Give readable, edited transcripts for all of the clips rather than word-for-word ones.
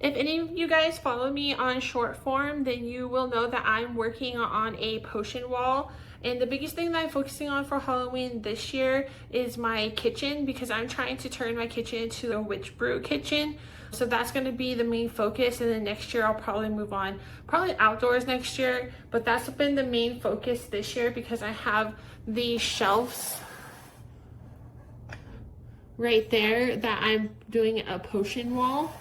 If any of you guys follow me on short form, then you will know that I'm working on a potion wall. And the biggest thing that I'm focusing on for Halloween this year is my kitchen, because I'm trying to turn my kitchen into a witch brew kitchen. So that's going to be the main focus. And then next year I'll probably move on, probably outdoors next year. But that's been the main focus this year because I have these shelves right there that I'm doing a potion wall.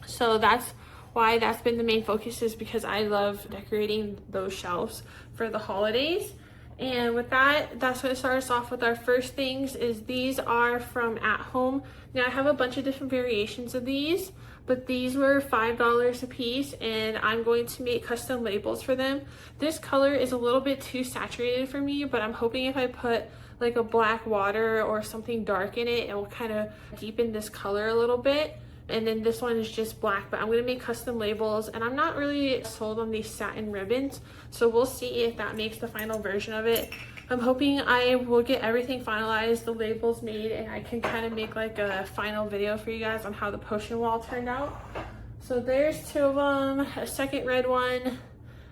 So that's why that's been the main focus, is because I love decorating those shelves for the holidays. And with that, that's going to start us off with our first things. Is these are from At Home. Now I have a bunch of different variations of these, but these were $5 a piece, and I'm going to make custom labels for them. This color is a little bit too saturated for me, but I'm hoping if I put like a black water or something dark in it, it will kind of deepen this color a little bit. And then this one is just black, but I'm going to make custom labels, and I'm not really sold on these satin ribbons, so we'll see if that makes the final version of it. I'm hoping I will get everything finalized, the labels made, and I can kind of make like a final video for you guys on how the potion wall turned out. So there's two of them, a second red one.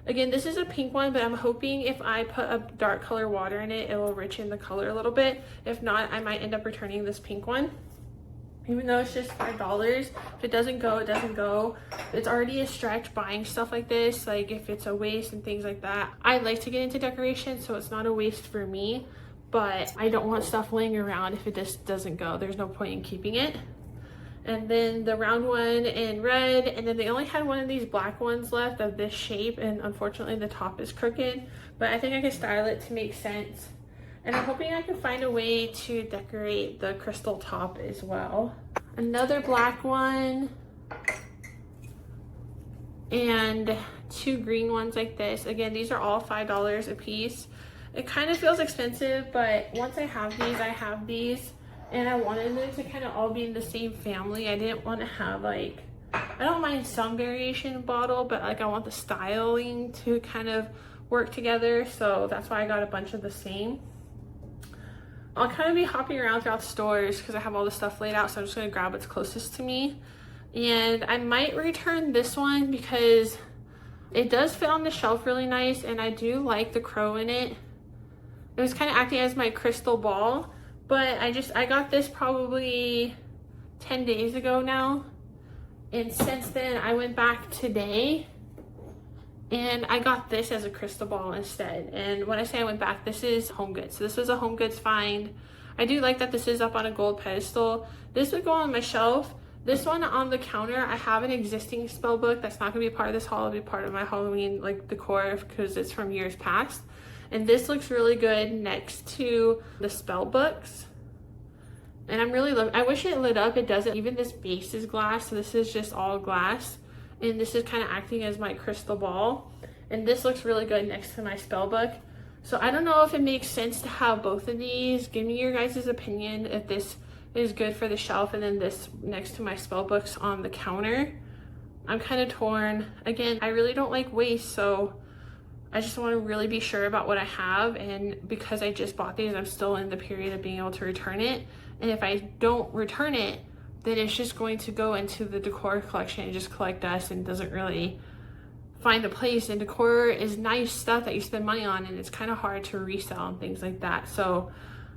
Again, this is a pink one, but I'm hoping if I put a dark color water in it, it will richen the color a little bit. If not, I might end up returning this pink one. Even though it's just $5, if it doesn't go, it doesn't go. It's already a stretch buying stuff like this, like if it's a waste and things like that. I like to get into decoration, so it's not a waste for me, but I don't want stuff laying around if it just doesn't go. There's no point in keeping it. And then the round one in red, and then they only had one of these black ones left of this shape, and unfortunately the top is crooked, but I think I can style it to make sense. And I'm hoping I can find a way to decorate the crystal top as well. Another black one. And two green ones like this. Again, these are all $5 a piece. It kind of feels expensive, but once I have these. And I wanted them to kind of all be in the same family. I didn't want to have like, I don't mind some variation in bottle, but like I want the styling to kind of work together. So that's why I got a bunch of the same. I'll kind of be hopping around throughout the stores because I have all the stuff laid out, so I'm just going to grab what's closest to me. And I might return this one because it does fit on the shelf really nice, and I do like the crow in it. It was kind of acting as my crystal ball, but I got this probably 10 days ago now, and since then I went back today and I got this as a crystal ball instead. And when I say I went back, this is Home Goods. So this was a Home Goods find. I do like that this is up on a gold pedestal. This would go on my shelf. This one on the counter, I have an existing spell book that's not gonna be part of this haul. It'll be part of my Halloween like decor because it's from years past. And this looks really good next to the spell books. And I'm really loving, I wish it lit up, it doesn't. Even this base is glass, so this is just all glass. And this is kind of acting as my crystal ball. And this looks really good next to my spell book. So I don't know if it makes sense to have both of these. Give me your guys' opinion if this is good for the shelf and then this next to my spell books on the counter. I'm kind of torn. Again, I really don't like waste, so I just want to really be sure about what I have. And because I just bought these, I'm still in the period of being able to return it. And if I don't return it, then it's just going to go into the decor collection and just collect dust and doesn't really find a place. And decor is nice stuff that you spend money on, and it's kind of hard to resell and things like that. So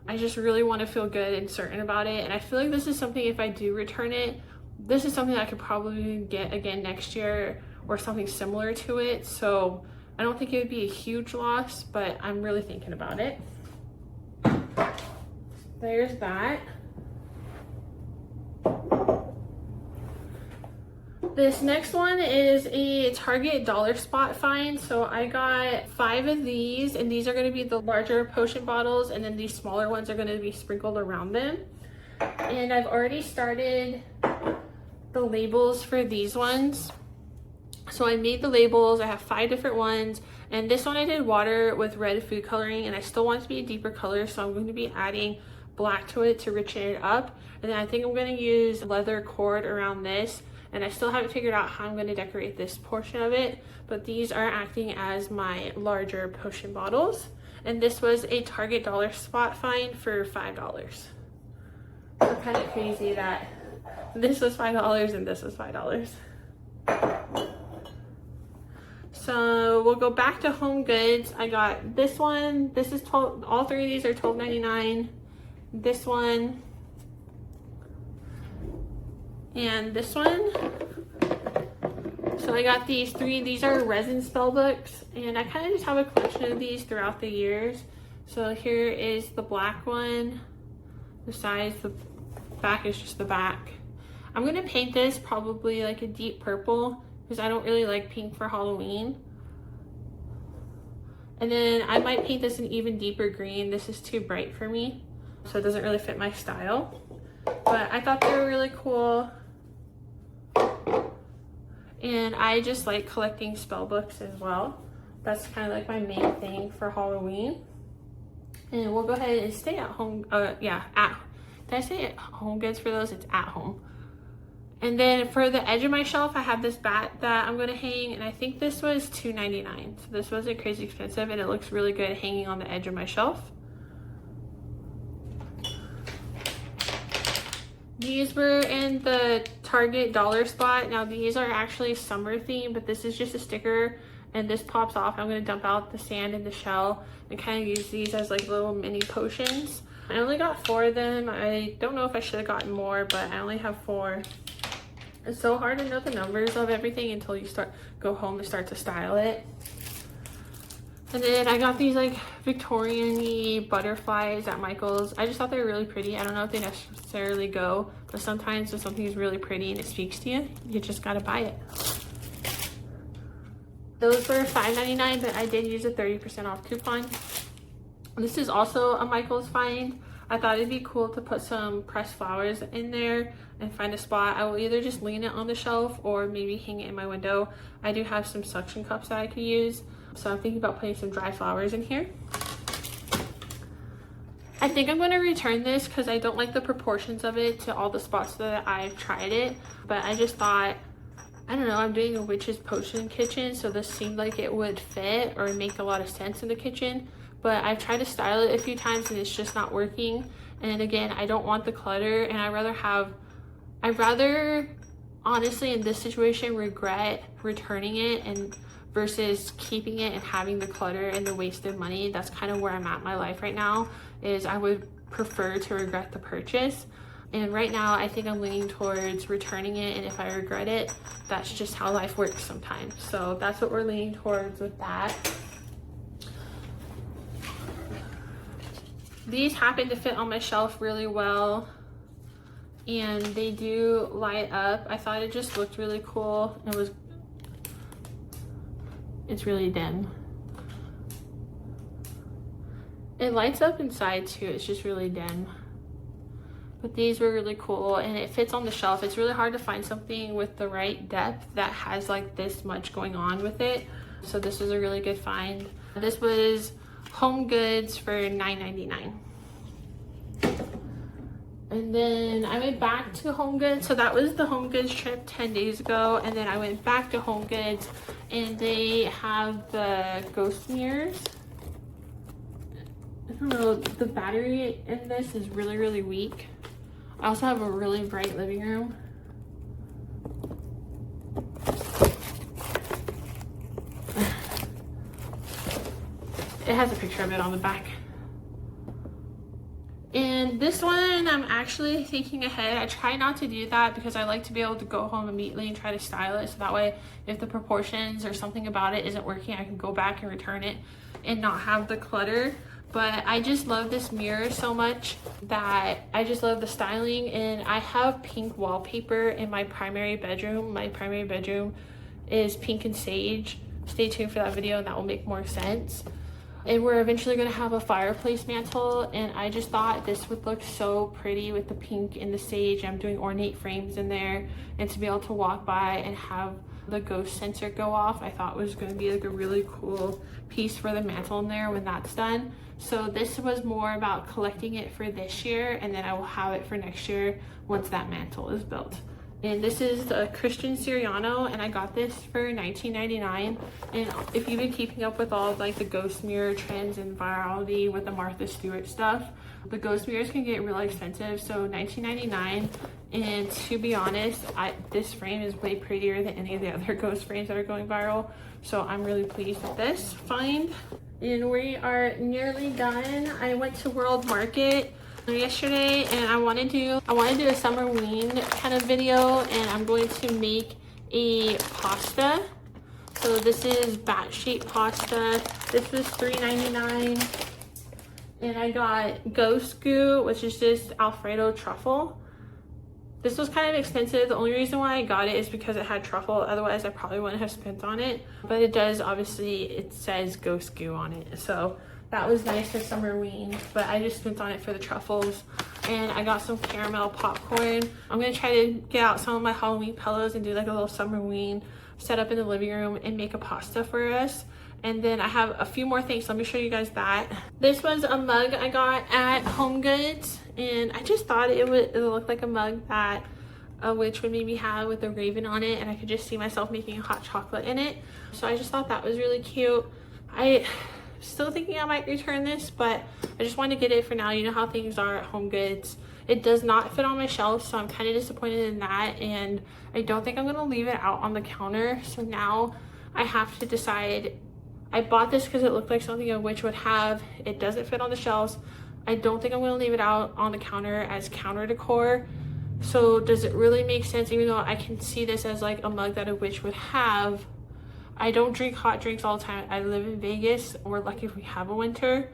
I just really want to feel good and certain about it. And I feel like this is something, if I do return it, this is something I could probably get again next year or something similar to it. So I don't think it would be a huge loss, but I'm really thinking about it. There's that. This next one is a Target dollar spot find. So I got 5 of these, and these are going to be the larger potion bottles, and then these smaller ones are going to be sprinkled around them. And I've already started the labels for these ones. So I made the labels. I have 5 different ones, and this one I did water with red food coloring, and I still want it to be a deeper color, so I'm going to be adding black to it to richen it up. And then I think I'm going to use leather cord around this, and I still haven't figured out how I'm going to decorate this portion of it, but these are acting as my larger potion bottles. And this was a Target dollar spot find for $5. So kind of crazy that this was $5 and this was $5. So we'll go back to Home Goods. I got this one. This is 12, all three of these are $12.99. This one. And this one. So I got these three. These are resin spell books. And I kind of just have a collection of these throughout the years. So here is the black one. The size, the back is just the back. I'm going to paint this probably like a deep purple, because I don't really like pink for Halloween. And then I might paint this an even deeper green. This is too bright for me, so it doesn't really fit my style. But I thought they were really cool. And I just like collecting spell books as well. That's kind of like my main thing for Halloween. And we'll go ahead and stay at home. Did I say at Home Goods for those? It's at home. And then for the edge of my shelf, I have this bat that I'm going to hang, and I think this was $2.99. So this wasn't crazy expensive, and it looks really good hanging on the edge of my shelf. These were in the Target dollar spot. Now these are actually summer themed, but this is just a sticker, and this pops off. I'm going to dump out the sand and the shell and kind of use these as like little mini potions. I only got 4 of them. I don't know if I should have gotten more, but I only have 4. It's so hard to know the numbers of everything until you go home and start to style it. And then I got these like Victorian-y butterflies at Michael's. I just thought they were really pretty. I don't know if they necessarily go, but sometimes when something is really pretty and it speaks to you, you just gotta buy it. Those were $5.99, but I did use a 30% off coupon. This is also a Michael's find. I thought it'd be cool to put some pressed flowers in there and find a spot. I will either just lean it on the shelf or maybe hang it in my window. I do have some suction cups that I could use, so I'm thinking about putting some dry flowers in here. I think I'm going to return this because I don't like the proportions of it to all the spots that I've tried it, but I just thought, I don't know, I'm doing a witch's potion kitchen, so this seemed like it would fit or make a lot of sense in the kitchen. But I've tried to style it a few times and it's just not working. And again, I don't want the clutter, and I'd rather honestly in this situation regret returning it and versus keeping it and having the clutter and the wasted money. That's kind of where I'm at in my life right now, is I would prefer to regret the purchase. And right now I think I'm leaning towards returning it, and if I regret it, that's just how life works sometimes. So that's what we're leaning towards with that. These happen to fit on my shelf really well, and they do light up. I thought it just looked really cool. It's really dim. It lights up inside too, it's just really dim. But these were really cool, and it fits on the shelf. It's really hard to find something with the right depth that has like this much going on with it. So this was a really good find. This was Home Goods for $9.99. And then I went back to Home Goods. So that was the Home Goods trip 10 days ago. And then I went back to Home Goods, and they have the ghost mirrors. I don't know, the battery in this is really, really weak. I also have a really bright living room. It has a picture of it on the back. And this one, I'm actually thinking ahead. I try not to do that because I like to be able to go home immediately and try to style it. So that way, if the proportions or something about it isn't working, I can go back and return it and not have the clutter. But I just love this mirror so much that I just love the styling. And I have pink wallpaper in my primary bedroom. My primary bedroom is pink and sage. Stay tuned for that video and that will make more sense. And we're eventually going to have a fireplace mantle, and I just thought this would look so pretty with the pink and the sage. I'm doing ornate frames in there, and to be able to walk by and have the ghost sensor go off, I thought was going to be like a really cool piece for the mantle in there when that's done. So this was more about collecting it for this year, and then I will have it for next year once that mantle is built. And this is a Christian Siriano, and I got this for $19.99. And if you've been keeping up with all of, like the ghost mirror trends and virality with the Martha Stewart stuff, the ghost mirrors can get really expensive. So $19.99 And to be honest, this frame is way prettier than any of the other ghost frames that are going viral. So I'm really pleased with this find. And we are nearly done. I went to World Market yesterday and I want to do a Summerween kind of video, and I'm going to make a pasta. So this is bat-shaped pasta. This was $3.99. And I got ghost goo, which is just Alfredo truffle. This was kind of expensive. The only reason why I got it is because it had truffle. Otherwise, I probably wouldn't have spent on it. But it does, obviously, it says ghost goo on it. So that was nice for Summerween. But I just spent on it for the truffles. And I got some caramel popcorn. I'm going to try to get out some of my Halloween pillows and do like a little Summerween set up in the living room and make a pasta for us. And then I have a few more things. So let me show you guys that. This was a mug I got at Home Goods. And I just thought it would look like a mug that a witch would maybe have with a raven on it. And I could just see myself making hot chocolate in it. So I just thought that was really cute. I still thinking I might return this, but I just wanted to get it for now. You know how things are at Home Goods. It does not fit on my shelf, so I'm kind of disappointed in that. And I don't think I'm going to leave it out on the counter. So now I have to decide. I bought this because it looked like something a witch would have. It doesn't fit on the shelves. I don't think I'm going to leave it out on the counter as counter decor. So does it really make sense, even though I can see this as like a mug that a witch would have? I don't drink hot drinks all the time. I live in Vegas. We're lucky if we have a winter.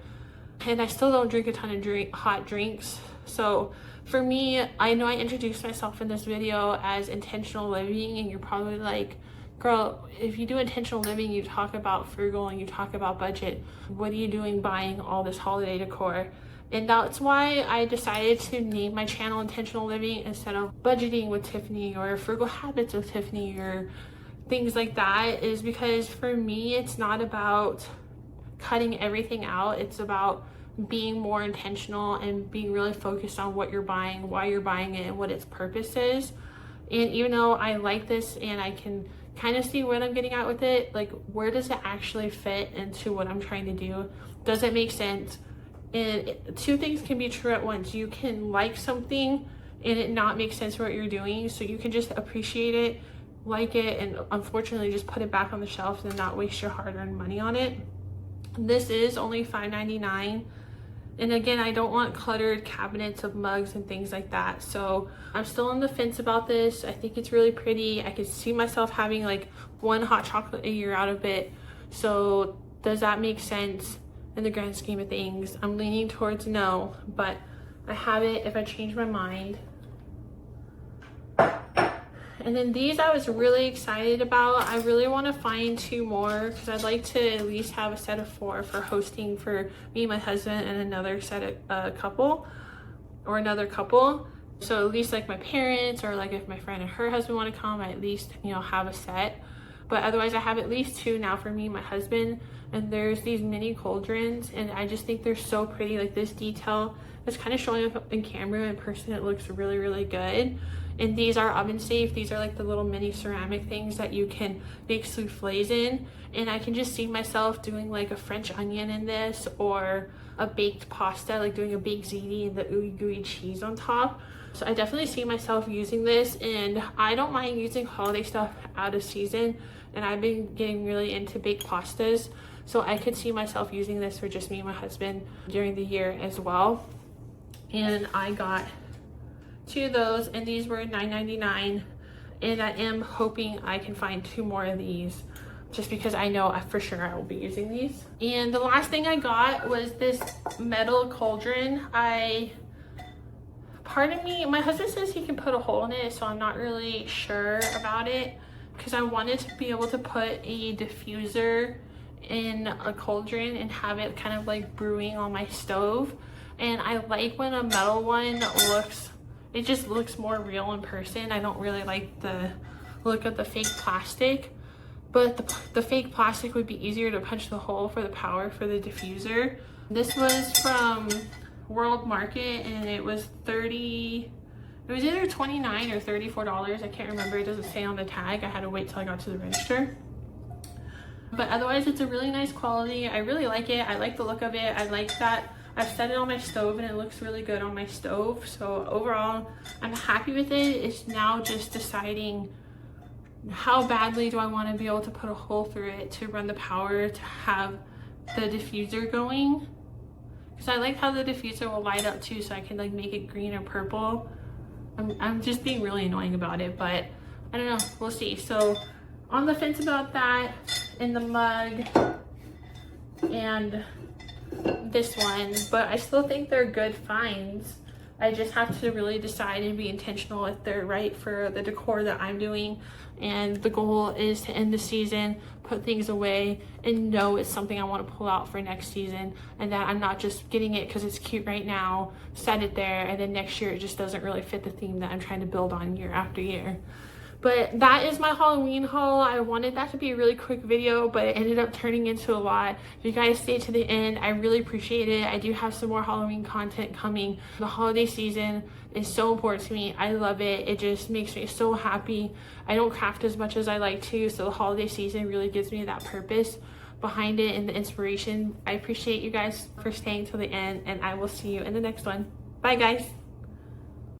And I still don't drink a ton of hot drinks. So for me, I know I introduced myself in this video as intentional living, and you're probably like, girl, if you do intentional living, you talk about frugal and you talk about budget. What are you doing buying all this holiday decor? And that's why I decided to name my channel Intentional Living instead of Budgeting with Tiffany or Frugal Habits with Tiffany or things like that, is because for me, it's not about cutting everything out. It's about being more intentional and being really focused on what you're buying, why you're buying it, and what its purpose is. And even though I like this and I can kind of see what I'm getting at with it, like where does it actually fit into what I'm trying to do? Does it make sense? And two things can be true at once. You can like something and it not make sense for what you're doing, so you can just appreciate it, like it, and unfortunately just put it back on the shelf and not waste your hard-earned money on it. This is only $5.99. And again, I don't want cluttered cabinets of mugs and things like that. So I'm still on the fence about this. I think it's really pretty. I could see myself having like one hot chocolate a year out of it. So does that make sense in the grand scheme of things? I'm leaning towards no, but I have it if I change my mind. And then these I was really excited about. I really want to find two more because I'd like to at least have a set of 4 for hosting for me, my husband, and another set of couple. So at least like my parents, or like if my friend and her husband want to come, I at least, you know, have a set. But otherwise I have at least 2 now for me and my husband. And there's these mini cauldrons and I just think they're so pretty. Like this detail is kind of showing up in camera. In person it looks really, really good. And these are oven safe. These are like the little mini ceramic things that you can make souffles in. And I can just see myself doing like a French onion in this, or a baked pasta, like doing a baked ziti and the ooey gooey cheese on top. So I definitely see myself using this, and I don't mind using holiday stuff out of season. And I've been getting really into baked pastas. So I could see myself using this for just me and my husband during the year as well. And I got 2 of those, and these were $9.99. And I am hoping I can find 2 more of these, just because I know for sure I will be using these. And the last thing I got was this metal cauldron. Part of me, my husband says he can put a hole in it, so I'm not really sure about it, because I wanted to be able to put a diffuser in a cauldron and have it kind of like brewing on my stove. And I like when a metal one it just looks more real in person. I don't really like the look of the fake plastic, but the fake plastic would be easier to punch the hole for the power for the diffuser. This was from World Market and it was it was either $29 or $34. I can't remember. It doesn't say on the tag. I had to wait till I got to the register. But otherwise it's a really nice quality. I really like it. I like the look of it. I like that I've set it on my stove and it looks really good on my stove. So overall, I'm happy with it. It's now just deciding how badly do I want to be able to put a hole through it to run the power to have the diffuser going. Because I like how the diffuser will light up too, so I can like make it green or purple. I'm just being really annoying about it, but I don't know, we'll see. So on the fence about that, in the mug and this one, but I still think they're good finds. I just have to really decide and be intentional if they're right for the decor that I'm doing. And the goal is to end the season, put things away, and know it's something I want to pull out for next season, and that I'm not just getting it because it's cute right now, set it there, and then next year it just doesn't really fit the theme that I'm trying to build on year after year. But that is my Halloween haul. I wanted that to be a really quick video, but it ended up turning into a lot. If you guys stay to the end, I really appreciate it. I do have some more Halloween content coming. The holiday season is so important to me. I love it. It just makes me so happy. I don't craft as much as I like to, so the holiday season really gives me that purpose behind it and the inspiration. I appreciate you guys for staying till the end, and I will see you in the next one. Bye, guys.